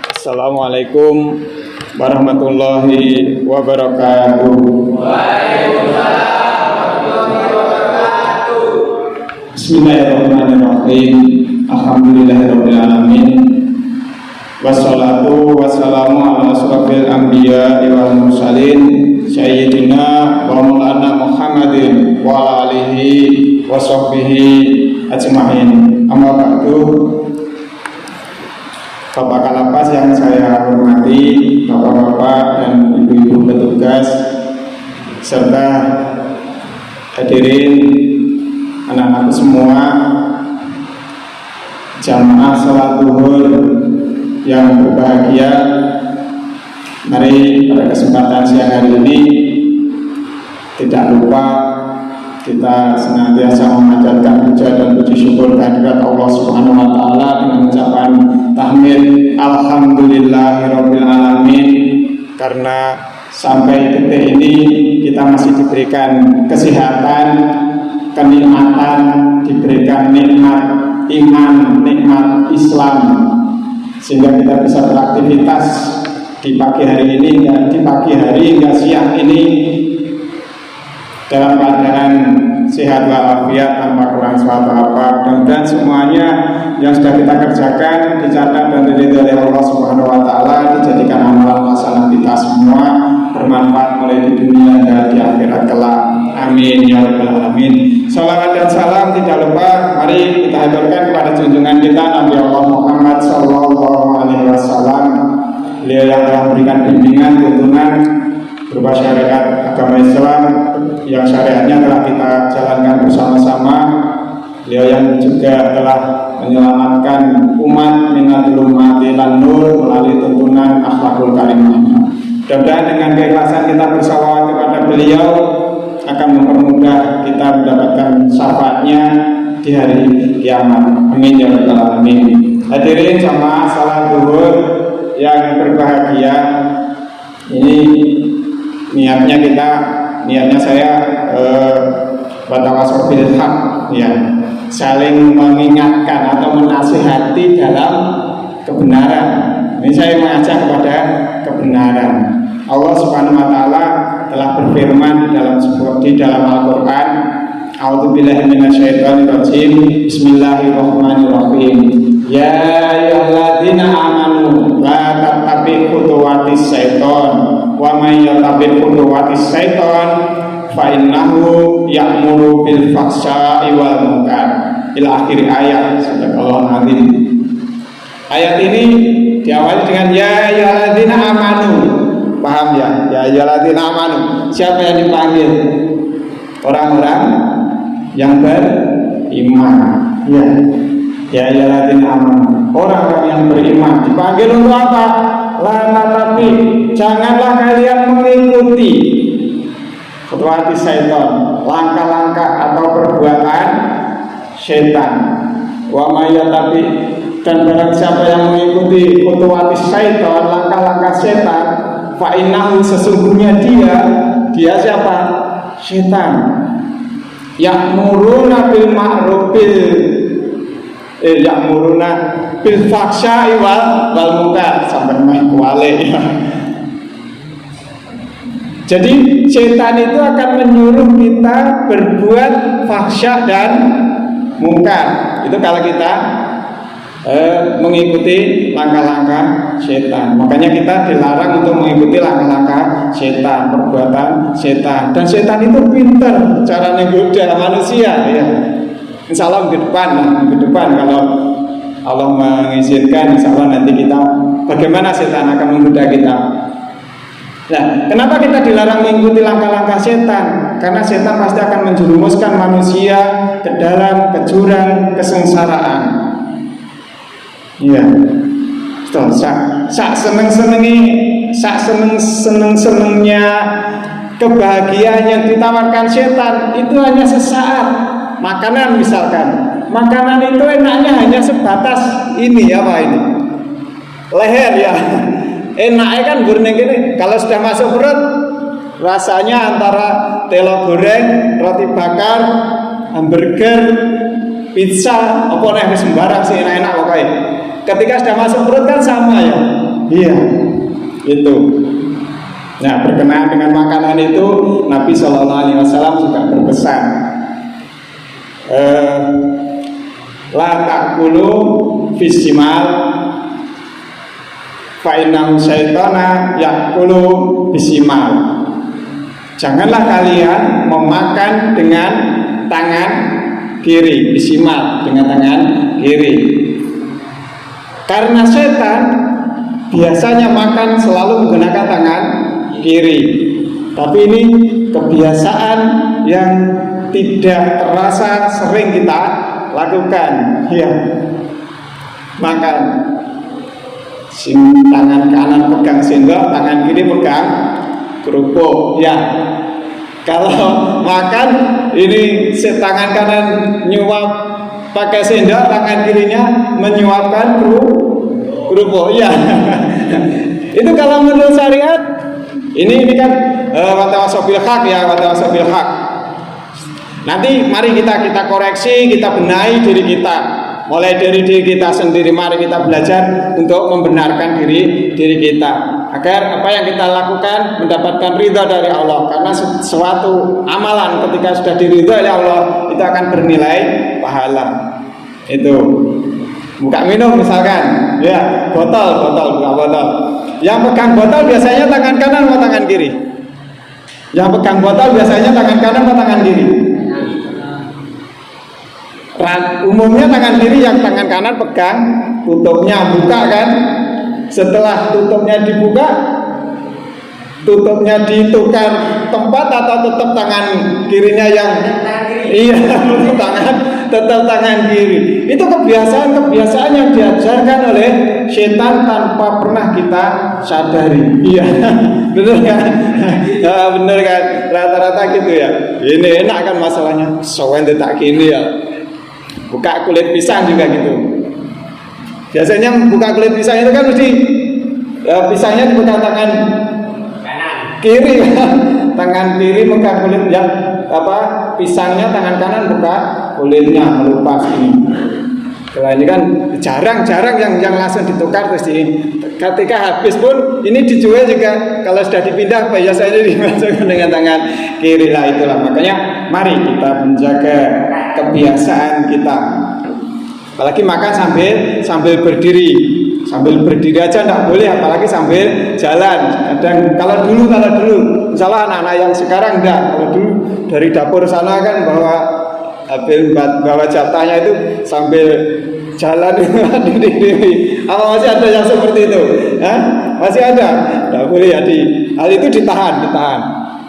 Assalamualaikum warahmatullahi wabarakatuh. Bismillahirrahmanirrahim. Alhamdulillahirabbil alamin. Wassalatu wassalamu ala asrofil anbiya wal mursalin sayyidina wa maulana Muhammadin wa ala alihi wa sahbihi ajma'in. Amma ba'du. Bapak Kalapas yang saya hormati, bapak-bapak dan ibu-ibu petugas, serta hadirin anak-anak semua, jamaah salat zuhur yang berbahagia. Mari pada kesempatan siang hari ini tidak lupa kita senantiasa memanjatkan puja dan puji syukur kehadirat Allah Subhanahu wa taala dengan ucapan tahmid alhamdulillahirabbil alamin, karena sampai detik ini kita masih diberikan kesehatan, kenikmatan, diberikan nikmat iman, nikmat Islam, sehingga kita bisa beraktivitas di pagi hari ini dan di pagi hari hingga siang ini dalam keadaan sehat walafiat tanpa kurang suatu apa. Dan semuanya yang sudah kita kerjakan dicatat dan diridhoi oleh Allah Subhanahu wa taala, dijadikan amalan hasanah kita semua, bermanfaat mulai di dunia dan di akhirat kelak. Amin ya rabbal alamin. Salawat dan salam tidak lupa mari kita haturkan kepada junjungan kita Nabi Allah Muhammad sallallahu alaihi wasallam. Beliau yang telah memberikan bimbingan, tuntunan berupa syariat agama Islam yang syariatnya telah kita jalankan bersama-sama. Beliau yang juga telah menyelamatkan umat minal ummati lan nur melalui tuntunan akhlakul karimahnya. Mudah-mudahan dengan keikhlasan kita bersalawat kepada beliau akan mempermudah kita mendapatkan syafaatnya di hari kiamat. Amin ya rabbal alamin. Hadirin jamaah salat zuhur yang berbahagia, ini niatnya saya watawasau bil haq, ya, saling mengingatkan atau menasihati dalam kebenaran. Ini saya mengajak kepada kebenaran. Allah Subhanahu wa taala telah berfirman di dalam Al-Qur'an, A'udzubillahi minasyaitonir rajim. Bismillahirrahmanirrahim. Ya ayyuhalladzina amanu la tattabi'u khutuwatis syaiton wa may yattabi' khutuwatis syaiton fa innahu ya'muru bil fahsya'i wal munkar. Ila akhir ayat. Sadaqallahul azim. Ayat ini diawali dengan ya ayyuhalladzina amanu. Paham ya? Ya ayyuhalladzina amanu. Siapa yang dipanggil? Orang-orang yang beriman. Ya. Ya ayyuhalladzina amanu. Orang-orang yang beriman dipanggil untuk apa? Tapi janganlah kalian mengikuti khutuwati syaitan, langkah-langkah atau perbuatan syaitan. Wa may yattabi, dan barang siapa yang mengikuti khutuwati syaitan, langkah-langkah syaitan, fa innahu, sesungguhnya dia siapa? Syaitan. Ya'muruna bil ma'rufil ya'muruna bil fahsya'i wal munkar, sampai kuale ya. Jadi setan itu akan menyuruh kita berbuat fahsya dan munkar. Itu kalau kita mengikuti langkah-langkah setan. Makanya kita dilarang untuk mengikuti langkah-langkah setan, perbuatan setan. Dan setan itu pintar cara menggoda manusia ya. Insya Allah ke depan kalau Allah mengizinkan, insya Allah nanti kita bagaimana setan akan menggoda kita. Nah, kenapa kita dilarang mengikuti langkah-langkah setan? Karena setan pasti akan menjerumuskan manusia ke dalam jurang kesengsaraan. Iya, sak seneng-senengnya kebahagiaan yang ditawarkan setan itu hanya sesaat. Makanan misalkan, makanan itu enaknya hanya sebatas ini apa ini? Leher ya. Enaknya kan gurning gini. Kalau sudah masuk perut, rasanya antara telo goreng, roti bakar, hamburger, pizza, apa nih sembarang sih enak-enak pokoknya. Ketika sudah masuk perut kan sama ya. Iya, itu. Nah, berkenaan dengan makanan itu Nabi SAW juga berpesan, la ta'kulu fisimal fa innahu syaitana ya'kulu fisimal. Janganlah kalian memakan dengan tangan kiri, bisimal, dengan tangan kiri. Karena setan biasanya makan selalu menggunakan tangan kiri. Tapi ini kebiasaan yang tidak terasa sering kita lakukan. Ya, makan tangan kanan pegang sendok, tangan kiri pegang kerupuk. Ya, kalau makan ini tangan kanan nyuap pakai sendok, tangan kirinya menyuapkan kerupuk. Ya, itu kalau menurut syariat ini kan watawasobil haq ya, watawasobil haq. Nanti mari kita koreksi, kita benahi diri kita. Mulai dari diri kita sendiri, mari kita belajar untuk membenarkan diri kita, agar apa yang kita lakukan mendapatkan ridha dari Allah. Karena suatu amalan ketika sudah diridhai oleh Allah itu akan bernilai pahala. Itu buka minum misalkan, ya botol buka botol. Yang pegang botol biasanya tangan kanan atau tangan kiri? Yang pegang botol biasanya tangan kanan atau tangan kiri? Umumnya tangan kiri, yang tangan kanan pegang tutupnya, buka kan. Setelah tutupnya dibuka, tutupnya ditukar tempat atau tetap tangan kirinya yang iya, tetap tangan kiri. Itu kebiasaan yang diajarkan oleh setan tanpa pernah kita sadari. Iya, benar kan? Ya, benar kan? Rata-rata gitu ya. Ini enak kan masalahnya. Soalnya tak gini ya. Buka kulit pisang juga gitu. Biasanya buka kulit pisang itu kan mesti pisangnya dipegang tangan kiri, tangan kiri pegang kulit yang pisangnya, tangan kanan buka kulitnya, melepas ini. Kalau ini kan jarang yang langsung ditukar terus ketika habis pun ini dijual juga. Kalau sudah dipindah biasanya dimasukkan dengan tangan kiri lah. Itulah makanya mari kita menjaga kebiasaan kita. Apalagi makan sambil berdiri. Sambil berdiri aja tidak boleh, apalagi sambil jalan. Kadang kalau dulu misalnya anak-anak yang sekarang enggak. Kalau dulu dari dapur sana kan bawa jatahnya itu sambil jalan. Apa masih ada yang seperti itu? Masih ada. Tidak boleh ya, hal itu ditahan.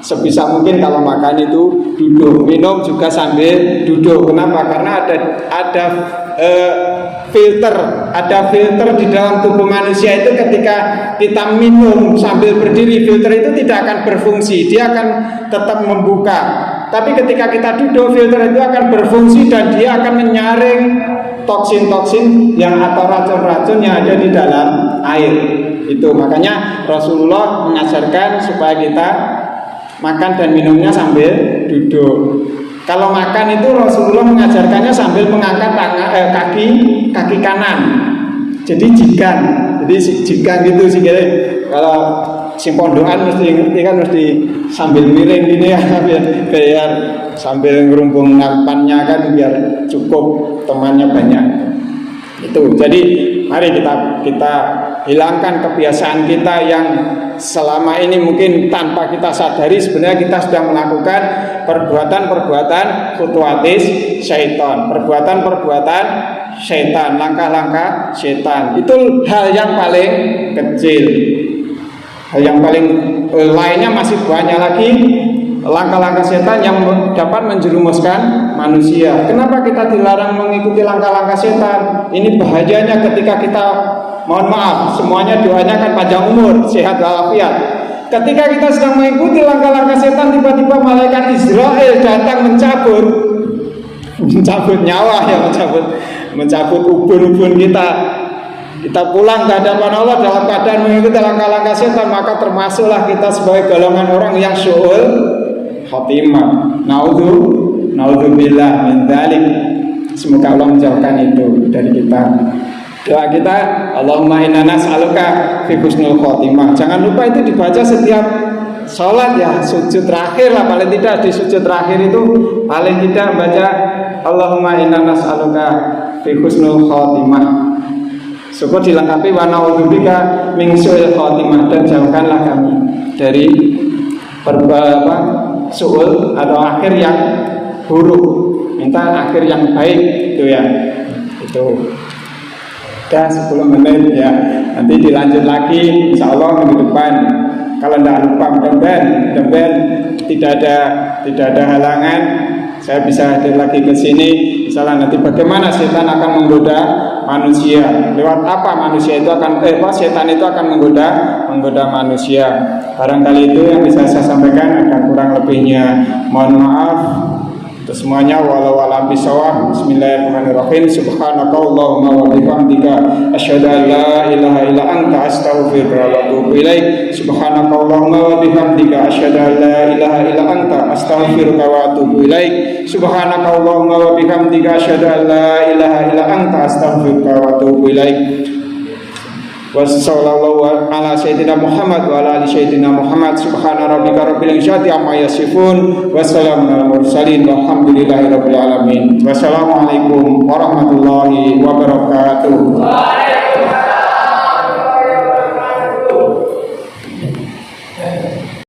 Sebisa mungkin kalau makan itu duduk, minum juga sambil duduk. Kenapa? Karena ada filter di dalam tubuh manusia itu. Ketika kita minum sambil berdiri, filter itu tidak akan berfungsi, dia akan tetap membuka. Tapi ketika kita duduk, filter itu akan berfungsi dan dia akan menyaring toksin-toksin yang atau racun-racun yang ada di dalam air. Itu makanya Rasulullah mengajarkan supaya kita makan dan minumnya sambil duduk. Kalau makan itu Rasulullah mengajarkannya sambil mengangkat kaki kanan. Jadi jikan gitu sih. Kalau sing pondokan mesti ngerti kan, mesti sambil miring gini ya, biar sambil ngerumpung nampannya kan biar cukup, temannya banyak. Itu. Jadi mari kita hilangkan kebiasaan kita yang selama ini mungkin tanpa kita sadari sebenarnya kita sudah melakukan perbuatan-perbuatan khutuwatis syaitan, perbuatan-perbuatan syaitan, langkah-langkah syaitan. Itu hal yang paling kecil. Hal yang paling lainnya masih banyak lagi langkah-langkah setan yang dapat menjerumuskan manusia. Kenapa kita dilarang mengikuti langkah-langkah setan? Ini bahayanya ketika kita, mohon maaf, semuanya doanya kan panjang umur, sehat walafiat. Ketika kita sedang mengikuti langkah-langkah setan, tiba-tiba malaikat Israel datang mencabut nyawa ya, mencabut ubun-ubun kita. Kita pulang ke hadapan Allah dalam keadaan mengikuti langkah-langkah setan, maka termasuklah kita sebagai golongan orang yang syu'ul khotimah. Naudzubillah min dzalik. Semoga Allah menjauhkan itu dari kita. Doa kita, Allahumma inna nas'aluka fi husnul khotimah. Jangan lupa itu dibaca setiap sholat ya, sujud terakhir lah, paling tidak di sujud terakhir itu paling tidak baca Allahumma inna nas'aluka fi husnul khotimah. Syukur dilengkapi wa na'udzubika min su'il khotimah, dan jauhkanlah kami dari su'ul atau akhir yang buruk. Minta akhir yang baik itu ya. Itu. Udah 10 menit ya. Nanti dilanjut lagi insya Allah minggu depan. Kalau tidak lupa mudah-mudahan tidak ada halangan, saya bisa hadir lagi ke sini. Misalnya nanti bagaimana setan akan menggoda manusia, lewat apa manusia itu akan setan itu akan menggoda manusia. Barangkali itu yang bisa saya sampaikan, ada kurang lebihnya mohon maaf. Untuk semuanya walau alam bisawab. Bismillahirrahmanirrahim. Subhanakallahumma wa bihamdika asyhadu an la ilaha illa anta astaghfiruka wa atubu ilaik. Subhanakallahumma wa bihamdika asyhadu an la ilaha illa anta astaghfiruka wa atubu ilaik. Subhanakallahumma wa bihamdika asyhadu an la ilaha illa anta astaghfiruka wa atubu ilaik. Wassallallahu ala sayyidina Muhammad wa ala ali sayyidina Muhammad. Subhana rabbika rabbil izzati amma yasifun. Wassalamu ala mursalin walhamdulillahi rabbil alamin. Wassalamualaikum warahmatullahi wabarakatuh.